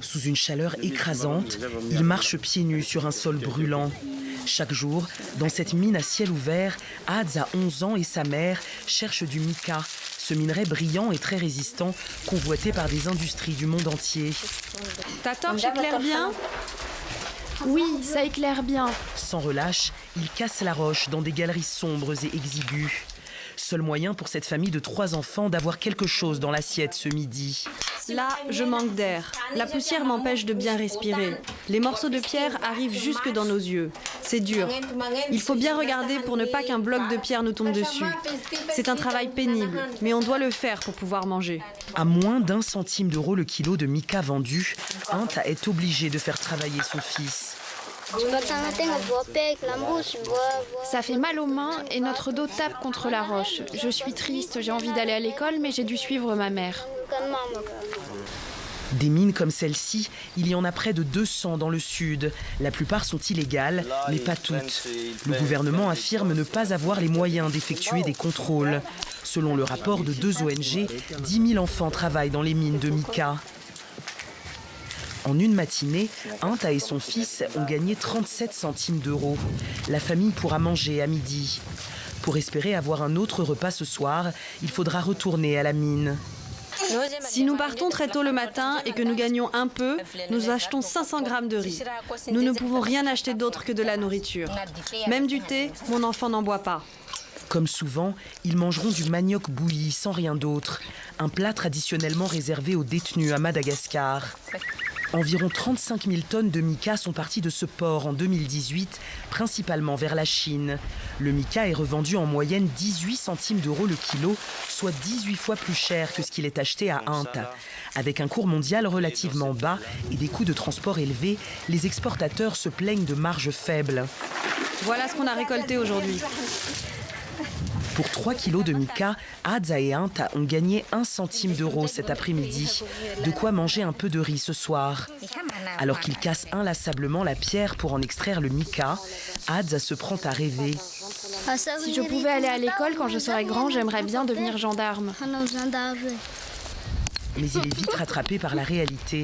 Sous une chaleur écrasante, ils marchent pieds nus sur un sol brûlant. Chaque jour, dans cette mine à ciel ouvert, Hadz a 11 ans et sa mère cherchent du mica, ce minerai brillant et très résistant, convoité par des industries du monde entier. Ta torche éclaire bien ? Oui, ça éclaire bien. Sans relâche, ils cassent la roche dans des galeries sombres et exiguës. Seul moyen pour cette famille de 3 enfants d'avoir quelque chose dans l'assiette ce midi. Là, je manque d'air. La poussière m'empêche de bien respirer. Les morceaux de pierre arrivent jusque dans nos yeux. C'est dur. Il faut bien regarder pour ne pas qu'un bloc de pierre nous tombe dessus. C'est un travail pénible, mais on doit le faire pour pouvoir manger. À moins d'1 centime d'euro le kilo de mica vendu, Anta est obligé de faire travailler son fils. Ça fait mal aux mains et notre dos tape contre la roche. Je suis triste, j'ai envie d'aller à l'école, mais j'ai dû suivre ma mère. Des mines comme celle-ci, il y en a près de 200 dans le sud. La plupart sont illégales, mais pas toutes. Le gouvernement affirme ne pas avoir les moyens d'effectuer des contrôles. Selon le rapport de 2 ONG, 10 000 enfants travaillent dans les mines de mica. En une matinée, Anta et son fils ont gagné 37 centimes d'euros. La famille pourra manger à midi. Pour espérer avoir un autre repas ce soir, il faudra retourner à la mine. Si nous partons très tôt le matin et que nous gagnons un peu, nous achetons 500 grammes de riz. Nous ne pouvons rien acheter d'autre que de la nourriture. Même du thé, mon enfant n'en boit pas. Comme souvent, ils mangeront du manioc bouilli sans rien d'autre. Un plat traditionnellement réservé aux détenus à Madagascar. Environ 35 000 tonnes de mica sont parties de ce port en 2018, principalement vers la Chine. Le mica est revendu en moyenne 18 centimes d'euros le kilo, soit 18 fois plus cher que ce qu'il est acheté à Anta. Avec un cours mondial relativement bas et des coûts de transport élevés, les exportateurs se plaignent de marges faibles. Voilà ce qu'on a récolté aujourd'hui. Pour 3 kilos de mica, Hadz et Anta ont gagné 1 centime d'euro cet après-midi. De quoi manger un peu de riz ce soir. Alors qu'ils cassent inlassablement la pierre pour en extraire le mica, Hadz se prend à rêver. Si je pouvais aller à l'école quand je serais grand, j'aimerais bien devenir gendarme. Mais il est vite rattrapé par la réalité.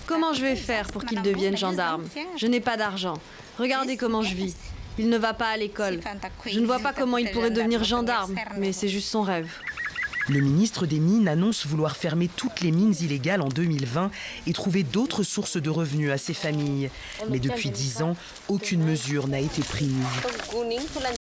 Comment je vais faire pour qu'il devienne gendarme ? Je n'ai pas d'argent. Regardez comment je vis. Il ne va pas à l'école. Je ne vois pas comment il pourrait devenir gendarme, mais c'est juste son rêve. Le ministre des Mines annonce vouloir fermer toutes les mines illégales en 2020 et trouver d'autres sources de revenus à ces familles. Mais depuis 10 ans, aucune mesure n'a été prise.